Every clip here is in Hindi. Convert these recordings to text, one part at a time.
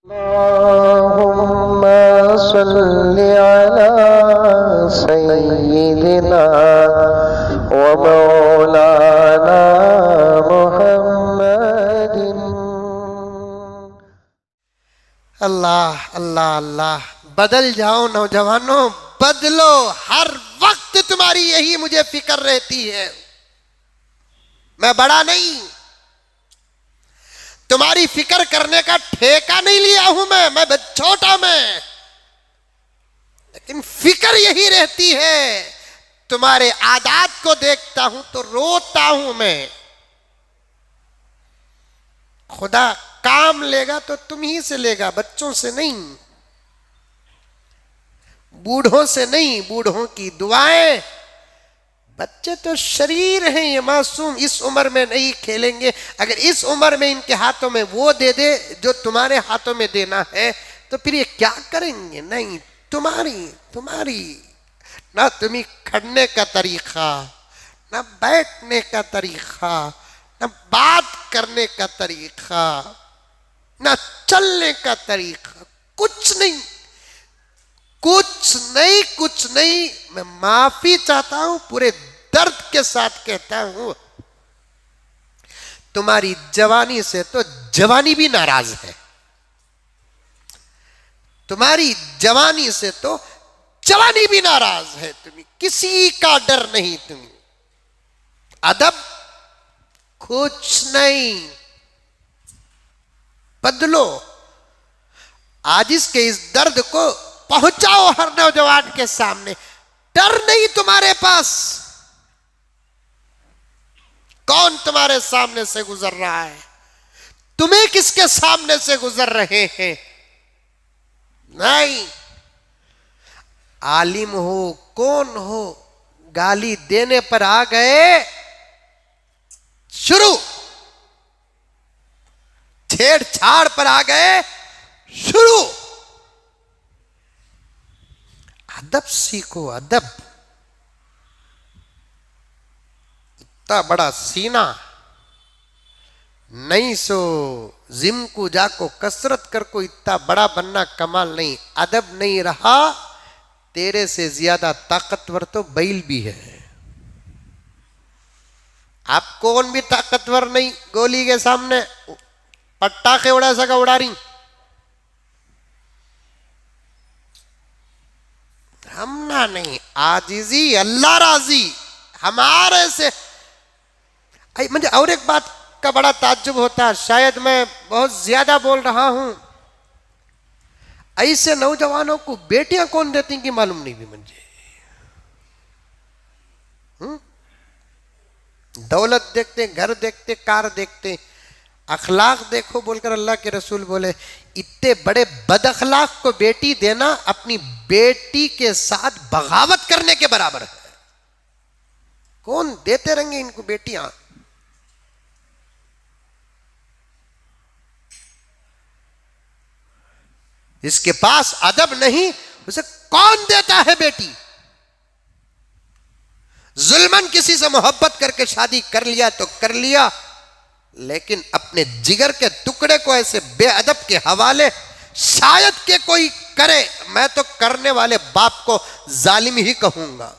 अल्लाहुम्मा सल्लि अला सय्यिदिना व मौलाना मुहम्मदिन। अल्लाह अल्लाह अल्लाह। बदल जाओ नौजवानों, बदलो। हर वक्त तुम्हारी यही मुझे फिक्र रहती है। मैं बड़ा नहीं, तुम्हारी फिक्र करने का ठेका नहीं लिया हूं मैं छोटा मैं, लेकिन फिक्र यही रहती है। तुम्हारे आदात को देखता हूं तो रोता हूं मैं। खुदा काम लेगा तो तुम ही से लेगा, बच्चों से नहीं, बूढ़ों से नहीं। बूढ़ों की दुआएं, बच्चे तो शरीर हैं, ये मासूम, इस उम्र में नहीं खेलेंगे। अगर इस उम्र में इनके हाथों में वो दे दे जो तुम्हारे हाथों में देना है तो फिर ये क्या करेंगे? नहीं, तुम्हारी ना तुम्हें खड़ने का तरीका, ना बैठने का तरीका, ना बात करने का तरीका, ना चलने का तरीका, कुछ नहीं, कुछ नहीं। मैं माफी चाहता हूं, पूरे दर्द के साथ कहता हूं, तुम्हारी जवानी से तो जवानी भी नाराज है। तुम्हारी जवानी से तो जवानी भी नाराज है। तुम्हें किसी का डर नहीं, तुम्हें अदब कुछ नहीं। बदलो, आज इसके इस दर्द को पहुंचाओ हर नौजवान के सामने। डर नहीं तुम्हारे पास। कौन तुम्हारे सामने से गुजर रहा है? तुम्हें किसके सामने से गुजर रहे हैं? नहीं, आलिम हो, कौन हो, गाली देने पर आ गए, शुरू। छेड़छाड़ पर आ गए, शुरू। अदब सीखो, अदब। इतना बड़ा सीना नहीं सो जिम को जाको कसरत कर को, इतना बड़ा बनना कमाल नहीं। अदब नहीं रहा, तेरे से ज्यादा ताकतवर तो बैल भी है। आप कौन भी ताकतवर नहीं, गोली के सामने पटाखे उड़ा सका उड़ा रही। हमना नहीं, आजिजी अल्लाह राजी हमारे से। मुझे और एक बात का बड़ा ताज्जुब होता है, शायद मैं बहुत ज्यादा बोल रहा हूं। ऐसे नौजवानों को बेटियां कौन देती कि मालूम नहीं भी मुझे। दौलत देखते, घर देखते, कार देखते, अखलाक देखो बोलकर अल्लाह के रसूल बोले, इतने बड़े बद अखलाक को बेटी देना अपनी बेटी के साथ बगावत करने के बराबर है। कौन देते रहेंगे इनको बेटियां? इसके पास अदब नहीं, उसे कौन देता है बेटी? जुल्मन किसी से मोहब्बत करके शादी कर लिया तो कर लिया, लेकिन अपने जिगर के टुकड़े को ऐसे बेअदब के हवाले शायद के कोई करे, मैं तो करने वाले बाप को जालिम ही कहूंगा।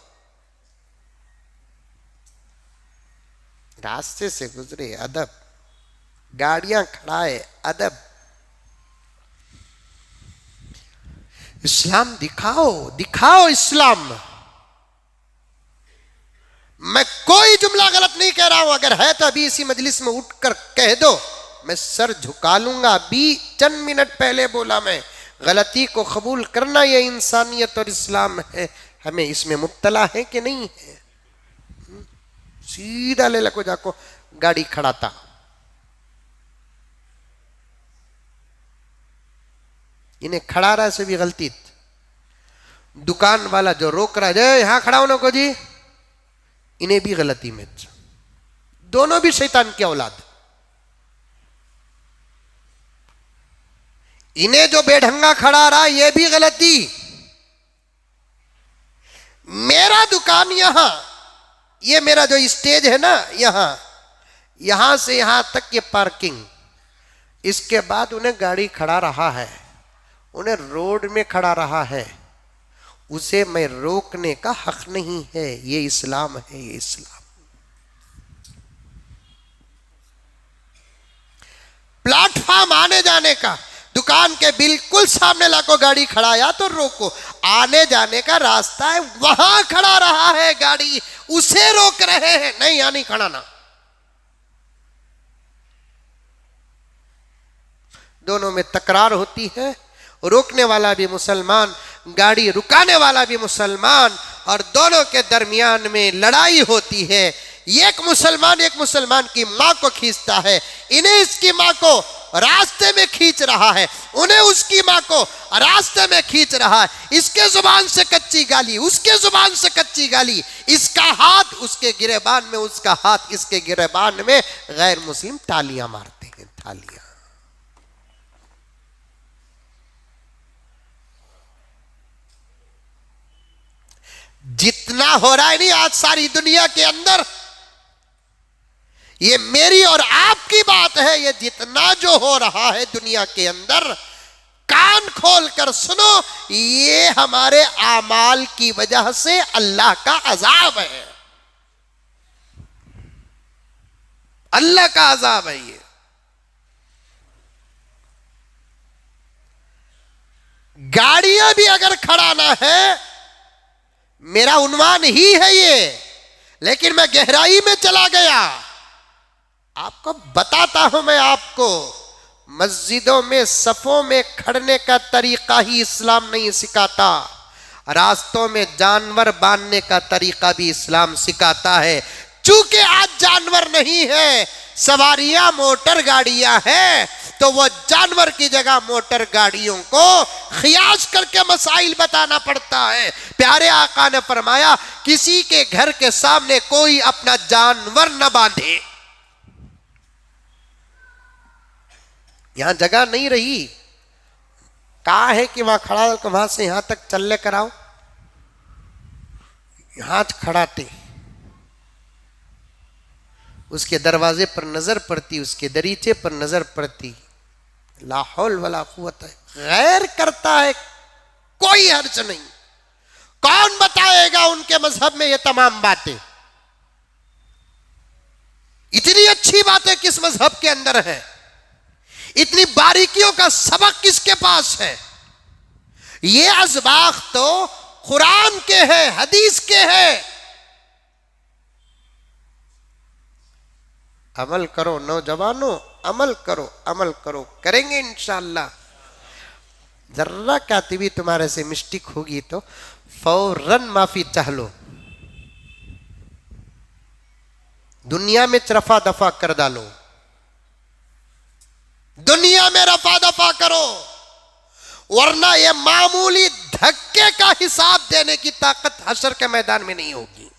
रास्ते से गुजरे, अदब। गाड़ियां खड़ाए, अदब। इस्लाम दिखाओ, दिखाओ इस्लाम। मैं कोई जुमला गलत नहीं कह रहा हूं, अगर है तो अभी इसी मजलिस में उठकर कह दो, मैं सर झुका लूंगा। अभी चंद मिनट पहले बोला मैं, गलती को कबूल करना यह इंसानियत और इस्लाम है। हमें इसमें मुब्तला है कि नहीं है? सीधा ले लको जाको गाड़ी खड़ाता। इन्हें खड़ा रहा से भी गलती। दुकान वाला जो रोक रहा है, यहां खड़ा होने को जी, इन्हें भी गलती में। दोनों भी शैतान की औलाद। इन्हें जो बेढंगा खड़ा रहा, यह भी गलती। मेरा दुकान यहां, ये मेरा जो स्टेज है ना, यहां से यहां तक ये पार्किंग, इसके बाद उन्हें गाड़ी खड़ा रहा है, उन्हें रोड में खड़ा रहा है, उसे मैं रोकने का हक नहीं है। ये इस्लाम है, ये इस्लाम। प्लेटफॉर्म आने जाने का, दुकान के बिल्कुल सामने लाको गाड़ी खड़ाया तो रोको, आने जाने का रास्ता है, वहां खड़ा रहा है गाड़ी, उसे रोक रहे हैं, नहीं यहाँ नहीं खड़ा ना। दोनों में तकरार होती है, रोकने वाला भी मुसलमान, गाड़ी रुकाने वाला भी मुसलमान, और दोनों के दरमियान में लड़ाई होती है। एक मुसलमान की मां को खींचता है, इन्हें इसकी मां को रास्ते में खींच रहा है, उन्हें उसकी मां को रास्ते में खींच रहा है। इसके जुबान से कच्ची गाली, उसके जुबान से कच्ची गाली, इसका हाथ उसके गिरेबान में, उसका हाथ इसके गिरेबान में। गैर मुस्लिम तालियां मारते हैं, तालियां। जितना हो रहा है नहीं आज सारी दुनिया के अंदर, ये मेरी और आपकी बात है, ये जितना जो हो रहा है दुनिया के अंदर, कान खोल कर सुनो, ये हमारे आमाल की वजह से अल्लाह का अजाब है, अल्लाह का अजाब है। ये गाड़ियां भी अगर खड़ाना है, मेरा उन्वान ही है ये, लेकिन मैं गहराई में चला गया। आपको बताता हूं मैं आपको, मस्जिदों में सफों में खड़ने का तरीका ही इस्लाम नहीं सिखाता, रास्तों में जानवर बांधने का तरीका भी इस्लाम सिखाता है। चूंकि आज जानवर नहीं है, सवारियां मोटर गाड़ियां हैं, तो वो जानवर की जगह मोटर गाड़ियों को खियास करके मसाइल बताना पड़ता है। प्यारे आका ने फरमाया, किसी के घर के सामने कोई अपना जानवर न बांधे। यहां जगह नहीं रही, कहा है कि वहां खड़ा होकर वहां से यहां तक चल ले कराओ, यहां खड़ाते, उसके दरवाजे पर नजर पड़ती, उसके दरीचे पर नजर पड़ती, ला हौल वला कुव्वत है। गैर करता है, कोई हर्ज नहीं। कौन बताएगा उनके मजहब में ये तमाम बातें? इतनी अच्छी बातें किस मजहब के अंदर है? इतनी बारीकियों का सबक किसके पास है? ये अज़बाख तो कुरान के हैं, हदीस के हैं। अमल करो नौजवानों, अमल करो, अमल करो, करेंगे इंशाअल्लाह। जर्रा कातिबी तुम्हारे से मिस्टेक होगी तो फौरन माफी चाह लो, दुनिया में रफा दफा कर डालो, दुनिया में रफा दफा करो, वरना यह मामूली धक्के का हिसाब देने की ताकत हशर के मैदान में नहीं होगी।